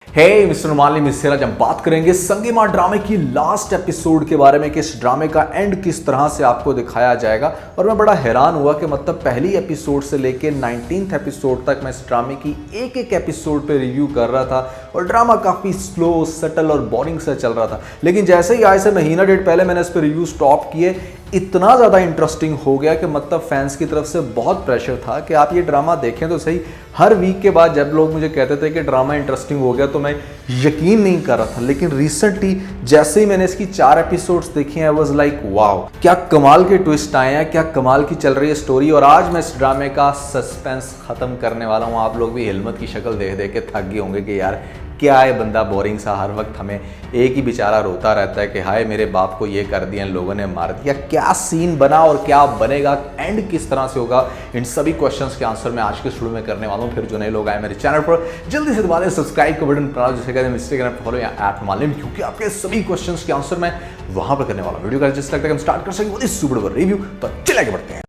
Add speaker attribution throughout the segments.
Speaker 1: हे mister माली मिस्र, आज हम बात करेंगे संगीमा ड्रामे की लास्ट एपिसोड के बारे में कि इस ड्रामे का एंड किस तरह से आपको दिखाया जाएगा। और मैं बड़ा हैरान हुआ कि मतलब पहली एपिसोड से लेके 19th एपिसोड तक मैं इस ड्रामे की एक एक एपिसोड पे रिव्यू कर रहा था और ड्रामा काफ़ी स्लो, सटल और बोरिंग से चल रहा था। लेकिन जैसे ही आज से महीना डेढ़ पहले मैंने इस पर रिव्यू स्टॉप किए, इतना ज़्यादा इंटरेस्टिंग हो गया कि मतलब फैंस की तरफ से बहुत प्रेशर था कि आप ये ड्रामा देखें तो सही। हर वीक के बाद जब लोग मुझे कहते थे कि ड्रामा इंटरेस्टिंग हो गया तो मैं यकीन नहीं कर रहा था। लेकिन रिसेंटली जैसे ही मैंने इसकी 4 एपिसोड्स देखी हैं, आई वाज लाइक वाओ, क्या कमाल के ट्विस्ट आए हैं, क्या कमाल की चल रही है स्टोरी। और आज मैं इस ड्रामे का सस्पेंस खत्म करने वाला हूँ। आप लोग भी हिलमत की शक्ल देख देख के थक गए होंगे कि यार क्या है बंदा बोरिंग सा, हर वक्त हमें एक ही बेचारा रोता रहता है कि हाय मेरे बाप को ये कर दिया, इन लोगों ने मार दिया। क्या सीन बना और क्या बनेगा, एंड किस तरह से होगा, इन सभी क्वेश्चंस के आंसर मैं आज के शुरू में करने वाला हूँ। फिर जो नए लोग आए मेरे चैनल पर जल्दी से दबा दें सब्सक्राइब का बटन, जिसे कहते हैं इंस्टाग्राम पर फॉलो या ऐप मालूम, क्योंकि आपके सभी क्वेश्चंस के आंसर मैं वहां पर करने वाला हूँ। वीडियो का जिस लगता है हम स्टार्ट कर सकें वो सुपर रिव्यू, तो चले आगे बढ़ते हैं।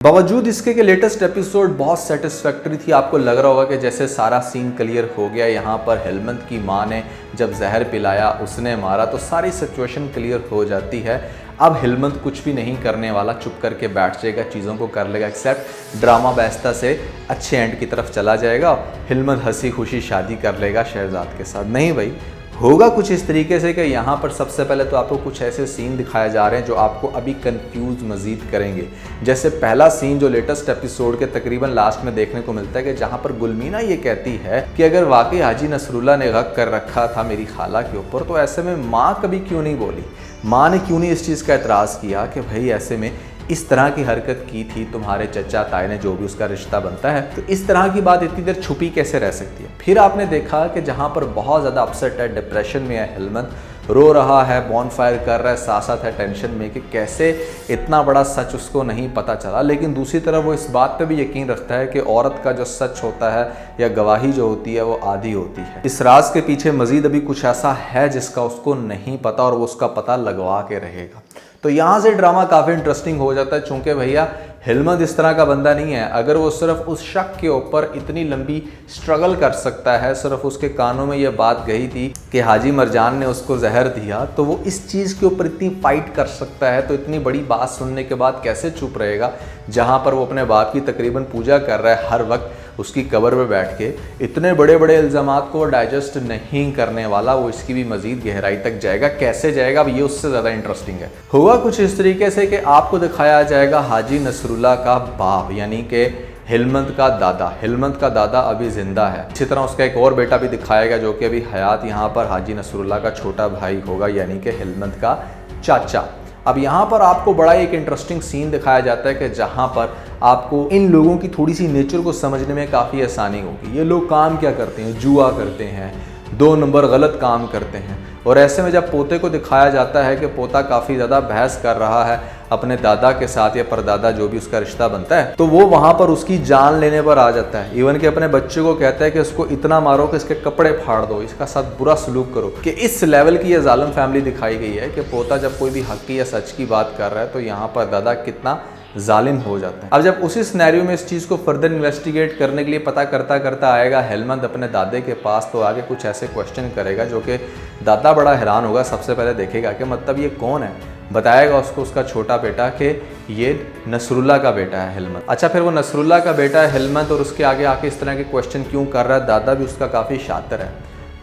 Speaker 1: बावजूद इसके कि लेटेस्ट एपिसोड बहुत सेटिस्फैक्टरी थी, आपको लग रहा होगा कि जैसे सारा सीन क्लियर हो गया। यहाँ पर हेलमंत की माँ ने जब जहर पिलाया, उसने मारा, तो सारी सिचुएशन क्लियर हो जाती है। अब हेलमंत कुछ भी नहीं करने वाला, चुप करके बैठ जाएगा, चीज़ों को कर लेगा, एक्सेप्ट ड्रामा बेहस्ता से अच्छे एंड की तरफ चला जाएगा। हेलमंत हंसी खुशी शादी कर लेगा शहजाद के साथ। नहीं भाई, होगा कुछ इस तरीके से कि यहाँ पर सबसे पहले तो आपको कुछ ऐसे सीन दिखाए जा रहे हैं जो आपको अभी कंफ्यूज मजीद करेंगे। जैसे पहला सीन जो लेटेस्ट एपिसोड के तकरीबन लास्ट में देखने को मिलता है कि जहाँ पर गुलमीना ये कहती है कि अगर वाकई हाजी नसरुल्लाह ने हक कर रखा था मेरी खाला के ऊपर, तो ऐसे में माँ कभी क्यों नहीं बोली, माँ ने क्यों नहीं इस चीज़ का एतराज़ किया कि भाई ऐसे में इस तरह की हरकत की थी तुम्हारे चचा ताए ने, जो भी उसका रिश्ता बनता है, तो इस तरह की बात इतनी देर छुपी कैसे रह सकती है। फिर आपने देखा कि जहाँ पर बहुत ज़्यादा अपसेट है, डिप्रेशन में है हेलमंत, रो रहा है, बॉनफायर कर रहा है, साथ साथ है टेंशन में कि कैसे इतना बड़ा सच उसको नहीं पता चला। लेकिन दूसरी तरफ वो इस बात पे भी यकीन रखता है कि औरत का जो सच होता है या गवाही जो होती है वो आधी होती है। इस राज के पीछे मजीद अभी कुछ ऐसा है जिसका उसको नहीं पता और वो उसका पता लगवा के रहेगा। तो यहाँ से ड्रामा काफ़ी इंटरेस्टिंग हो जाता है, चूँकि भैया हेलमंत इस तरह का बंदा नहीं है। अगर वो सिर्फ उस शक के ऊपर इतनी लंबी स्ट्रगल कर सकता है, सिर्फ उसके कानों में ये बात गई थी कि हाजी मरजान ने उसको जहर दिया, तो वो इस चीज़ के ऊपर इतनी फाइट कर सकता है, तो इतनी बड़ी बात सुनने के बाद कैसे चुप रहेगा, जहाँ पर वो अपने बाप की तकरीबन पूजा कर रहा है, हर वक्त उसकी कब्र पे बैठ के। इतने बड़े बड़े इल्ज़ामात को डाइजेस्ट नहीं करने वाला, वो इसकी भी मजीद गहराई तक जाएगा। कैसे जाएगा अब ये उससे ज़्यादा इंटरेस्टिंग है। हुआ कुछ इस तरीके से कि आपको दिखाया जाएगा हाजी नसरुल्लाह का बाप, यानी कि हेलमंत का दादा। हेलमंत का दादा अभी जिंदा है। इसी तरह उसका एक और बेटा भी दिखाएगा जो कि अभी हयात, यहाँ पर हाजी नसरुल्लाह का छोटा भाई होगा, यानी कि हेलमंत का चाचा। अब यहाँ पर आपको बड़ा एक इंटरेस्टिंग सीन दिखाया जाता है कि जहाँ पर आपको इन लोगों की थोड़ी सी नेचर को समझने में काफ़ी आसानी होगी। ये लोग काम क्या करते हैं, जुआ करते हैं, 2 नंबर गलत काम करते हैं। और ऐसे में जब पोते को दिखाया जाता है कि पोता काफ़ी ज़्यादा बहस कर रहा है अपने दादा के साथ या परदादा जो भी उसका रिश्ता बनता है, तो वो वहाँ पर उसकी जान लेने पर आ जाता है। इवन कि अपने बच्चे को कहता है कि इसको इतना मारो कि इसके कपड़े फाड़ दो, इसका साथ बुरा सलूक करो। कि इस लेवल की ये जालिम फैमिली दिखाई गई है कि पोता जब कोई भी हक की या सच की बात कर रहा है तो यहाँ पर दादा कितना जालिम हो जाता है। अब जब उसी सिनेरियो में इस चीज़ को फर्दर इन्वेस्टिगेट करने के लिए पता करता करता आएगा हेलमंत अपने दादे के पास, तो आगे कुछ ऐसे क्वेश्चन करेगा जो कि दादा बड़ा हैरान होगा। सबसे पहले देखेगा कि मतलब ये कौन है, बताएगा उसको उसका छोटा बेटा कि ये नसरुल्लाह का बेटा है हेलमंत। अच्छा, फिर वो नसरुल्लाह का बेटा है हेलमंत और उसके आगे आके इस तरह के क्वेश्चन क्यों कर रहा है। दादा भी उसका काफ़ी शातिर है,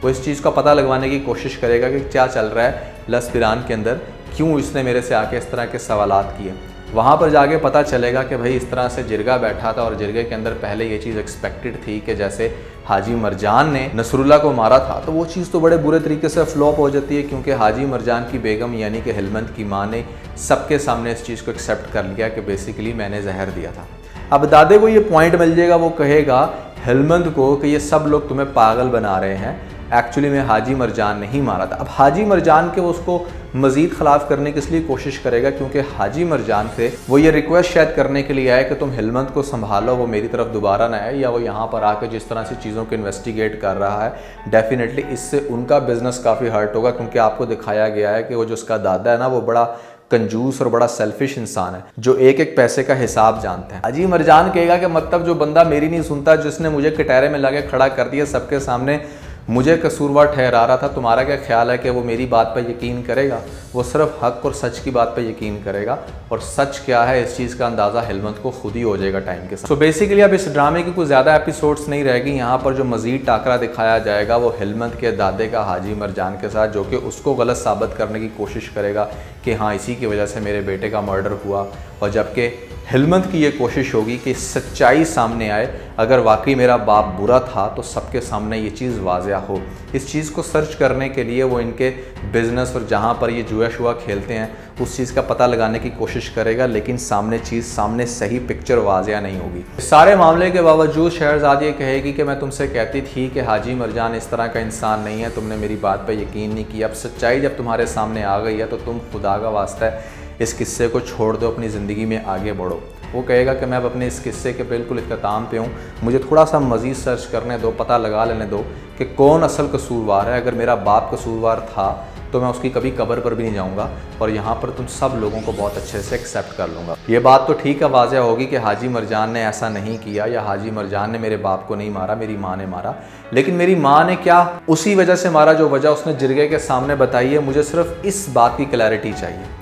Speaker 1: वो इस चीज़ का पता लगवाने की कोशिश करेगा कि क्या चल रहा है लसपिरान के अंदर, क्यों इसने मेरे से आके इस तरह के सवालात किए। वहाँ पर जाके पता चलेगा कि भाई इस तरह से जिरगा बैठा था और जिरगे के अंदर पहले ये चीज़ एक्सपेक्टेड थी कि जैसे हाजी मरजान ने नसरुल्लाह को मारा था, तो वो चीज़ तो बड़े बुरे तरीके से फ्लॉप हो जाती है, क्योंकि हाजी मरजान की बेगम यानी कि हेलमंत की माँ ने सबके सामने इस चीज़ को एक्सेप्ट कर लिया कि बेसिकली मैंने जहर दिया था। अब दादे को ये पॉइंट मिल जाएगा, वो कहेगा हेलमंत को कि ये सब लोग तुम्हें पागल बना रहे हैं, एक्चुअली में हाजी मरजान नहीं मारा था। अब हाजी मरजान के वो उसको मज़ीद ख़िलाफ़ करने की इसलिए कोशिश करेगा क्योंकि हाजी मरजान से वो ये रिक्वेस्ट शायद करने के लिए आए कि तुम हेलमंत को संभालो, वो मेरी तरफ दोबारा ना आए, या वो यहाँ पर आकर जिस तरह से चीज़ों को इन्वेस्टिगेट कर रहा है, डेफिनेटली इससे उनका बिज़नेस काफ़ी हर्ट होगा। क्योंकि आपको दिखाया गया है कि वो जो उसका दादा है ना, वो बड़ा कंजूस और बड़ा सेल्फिश इंसान है जो एक एक पैसे का हिसाब जानते हैं। हाजी मरजान कहेगा कि मतलब जो बंदा मेरी नहीं सुनता, जिसने मुझे कटहरे में लाके खड़ा कर दिया, सबके सामने मुझे कसूरवार ठहरा रहा था, तुम्हारा क्या ख्याल है कि वो मेरी बात पर यकीन करेगा? वो सिर्फ हक और सच की बात पर यकीन करेगा, और सच क्या है इस चीज़ का अंदाज़ा हिलमत को खुद ही हो जाएगा टाइम के साथ। तो बेसिकली अब इस ड्रामे की कुछ ज़्यादा एपिसोड्स नहीं रहेगी। यहाँ पर जो मज़ीद टाकरा दिखाया जाएगा वो हिलमत के दादे का हाजी मरजान के साथ, जो कि उसको गलत साबित करने की कोशिश करेगा कि हाँ इसी की वजह से मेरे बेटे का मर्डर हुआ, और जबकि हिलमत की ये कोशिश होगी कि सच्चाई सामने आए, अगर वाकई मेरा बाप बुरा था तो सबके सामने ये चीज़ वाज़िया हो। इस चीज़ को सर्च करने के लिए वो इनके बिज़नेस और जहाँ पर ये जुआ शुआ खेलते हैं उस चीज़ का पता लगाने की कोशिश करेगा, लेकिन सामने सही पिक्चर वाज़िया नहीं होगी। सारे मामले के बावजूद शहरज़ाद ये कहेगी कि मैं तुमसे कहती थी कि हाजी मरजान इस तरह का इंसान नहीं है, तुमने मेरी बात पर यकीन नहीं किया। अब सच्चाई जब तुम्हारे सामने आ गई है तो तुम खुदा का वास्ता है इस किस्से को छोड़ दो, अपनी ज़िंदगी में आगे बढ़ो। वो कहेगा कि मैं अब अपने इस किस्से के बिल्कुल इख्तिताम पे हूँ, मुझे थोड़ा सा मज़ीद सर्च करने दो, पता लगा लेने दो कि कौन असल कसूरवार है। अगर मेरा बाप कसूरवार था तो मैं उसकी कभी कब्र पर भी नहीं जाऊँगा, और यहाँ पर तुम सब लोगों को बहुत अच्छे से एक्सेप्ट कर लूँगा। ये बात तो ठीक है, वाज़िया होगी कि हाजी मरजान ने ऐसा नहीं किया, या हाजी मरजान ने मेरे बाप को नहीं मारा, मेरी माँ ने मारा। लेकिन मेरी माँ ने क्या उसी वजह से मारा जो वजह उसने जिरगे के सामने बताई है। मुझे सिर्फ इस बात की क्लैरिटी चाहिए।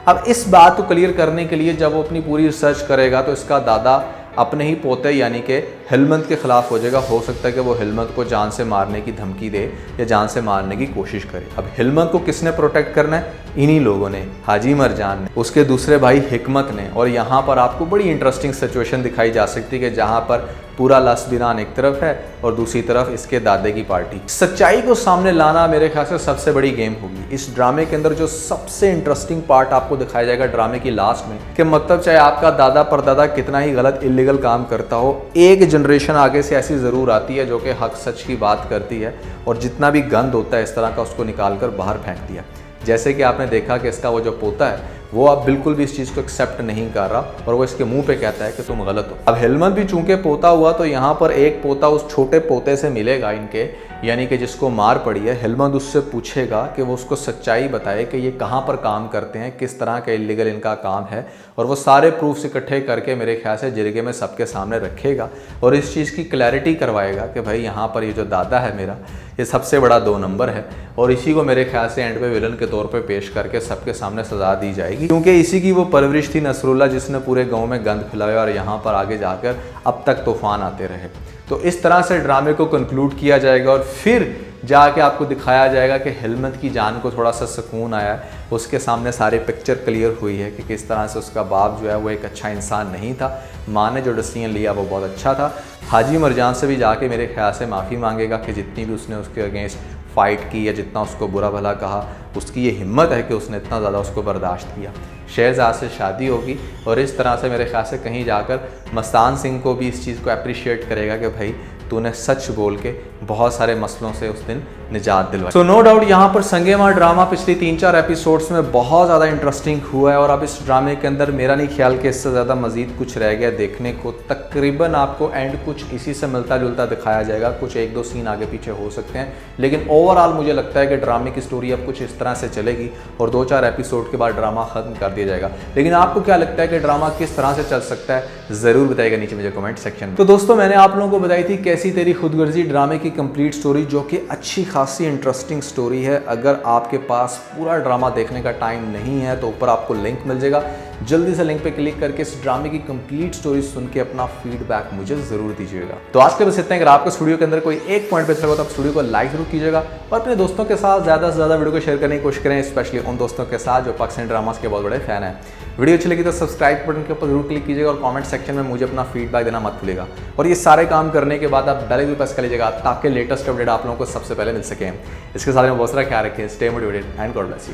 Speaker 1: अब इस बात को क्लियर करने के लिए जब वो अपनी पूरी रिसर्च करेगा तो इसका दादा अपने ही पोते यानी कि हिलमत के ख़िलाफ़ हो जाएगा। हो सकता है कि वो हिलमत को जान से मारने की धमकी दे या जान से मारने की कोशिश करे। अब हिलमत को किसने प्रोटेक्ट करना है? इन्हीं लोगों ने, हाजी मरजान ने, उसके दूसरे भाई हिकमत ने। और यहाँ पर आपको बड़ी इंटरेस्टिंग सिचुएशन दिखाई जा सकती है कि जहाँ पर पूरा लसबिनान एक तरफ है और दूसरी तरफ इसके दादे की पार्टी। सच्चाई को सामने लाना मेरे ख्याल से सबसे बड़ी गेम होगी इस ड्रामे के अंदर। जो सबसे इंटरेस्टिंग पार्ट आपको दिखाया जाएगा ड्रामे की लास्ट में, कि मतलब चाहे आपका दादा परदादा कितना ही गलत इलीगल काम करता हो, एक जनरेशन आगे से ऐसी ज़रूर आती है जो कि हक सच की बात करती है, और जितना भी गंद होता है इस तरह का उसको निकाल कर बाहर फेंक दिया। जैसे कि आपने देखा कि इसका वो जो पोता है वो अब बिल्कुल भी इस चीज़ को एक्सेप्ट नहीं कर रहा, और वो इसके मुंह पे कहता है कि तुम गलत हो। अब हिलमत भी चूंकि पोता हुआ तो यहाँ पर एक पोता उस छोटे पोते से मिलेगा इनके, यानी कि जिसको मार पड़ी है। हिलमत उससे पूछेगा कि वो उसको सच्चाई बताए कि ये कहाँ पर काम करते हैं, किस तरह का इलीगल इनका काम है, और वो सारे प्रूफ्स इकट्ठे करके मेरे ख्याल से जिरगे में सबके सामने रखेगा और इस चीज़ की क्लैरिटी करवाएगा कि भाई यहाँ पर ये जो दादा है मेरा, ये सबसे बड़ा 2 नंबर है, और इसी को मेरे ख्याल से एंड पे विलन के तौर पे पेश करके सबके सामने सजा दी जाएगी, क्योंकि इसी की वो परवरिश थी नसरुल्ला जिसने पूरे गांव में गंद फैलाया और यहाँ पर आगे जाकर अब तक तूफान आते रहे। तो इस तरह से ड्रामे को कंक्लूड किया जाएगा और फिर जाके आपको दिखाया जाएगा कि हिलमत की जान को थोड़ा सा सुकून आया है, उसके सामने सारी पिक्चर क्लियर हुई है कि किस तरह से उसका बाप जो है वो एक अच्छा इंसान नहीं था, माँ ने जो डिसीजन लिया वो बहुत अच्छा था। हाजी मरजान से भी जाके मेरे ख्याल से माफ़ी मांगेगा कि जितनी भी उसने उसके अगेंस्ट फ़ाइट की या जितना उसको बुरा भला कहा, उसकी ये हिम्मत है कि उसने इतना ज़्यादा उसको बर्दाश्त किया। शहजाद से शादी होगी और इस तरह से मेरे ख्याल से कहीं जाकर मस्तान सिंह को भी इस चीज़ को अप्रिशिएट करेगा कि भाई तूने सच बोल के बहुत सारे मसलों से उस दिन निजात दिलवाई। सो नो डाउट यहाँ पर संगेमा ड्रामा पिछली 3-4 एपिसोड्स में बहुत ज़्यादा इंटरेस्टिंग हुआ है, और अब इस ड्रामे के अंदर मेरा नहीं ख्याल कि इससे ज़्यादा मज़ीद कुछ रह गया देखने को। तकरीबन आपको एंड कुछ इसी से मिलता जुलता दिखाया जाएगा, कुछ 1-2 सीन आगे पीछे हो सकते हैं, लेकिन ओवरऑल मुझे लगता है कि ड्रामे की स्टोरी अब कुछ इस तरह से चलेगी और 2-4 एपिसोड के बाद ड्रामा ख़त्म कर दिया जाएगा। लेकिन आपको क्या लगता है कि ड्रामा किस तरह से चल सकता है, ज़रूर बताइएगा नीचे मुझे कमेंट सेक्शन में। तो दोस्तों मैंने आप लोगों को बताई थी कैसी तेरी खुदगर्जी ड्रामे की कंप्लीट स्टोरी, जो कि अच्छी खासी इंटरेस्टिंग स्टोरी है। अगर आपके पास पूरा ड्रामा देखने का टाइम नहीं है तो ऊपर आपको लिंक मिल जाएगा, जल्दी से लिंक पे क्लिक करके इस ड्रामे की कंप्लीट स्टोरी सुन के अपना फीडबैक मुझे जरूर दीजिएगा। तो आज के बस इतना है। अगर आपको स्टूडियो के अंदर कोई एक पॉइंट पे अच्छा लगा तो आप स्टूडियो को लाइक जरूर कीजिएगा और अपने दोस्तों के साथ ज़्यादा से ज़्यादा वीडियो को शेयर करने की कोशिश करें, स्पेशली उन दोस्तों के साथ जो पाकिस्तानी ड्रामास के बहुत बड़े फैन हैं। वीडियो अच्छी लगी तो सब्सक्राइब बटन के ऊपर जरूर क्लिक कीजिएगा और कमेंट सेक्शन में मुझे अपना फीडबैक देना मत भूलिएगा। और ये सारे काम करने के बाद आप बेल आइकन प्रेस कर लीजिएगा ताकि लेटेस्ट अपडेट आप लोगों को सबसे पहले मिल सके। इसके साथ में बहुत सारा ख्याल रखें, stay motivated and God bless you.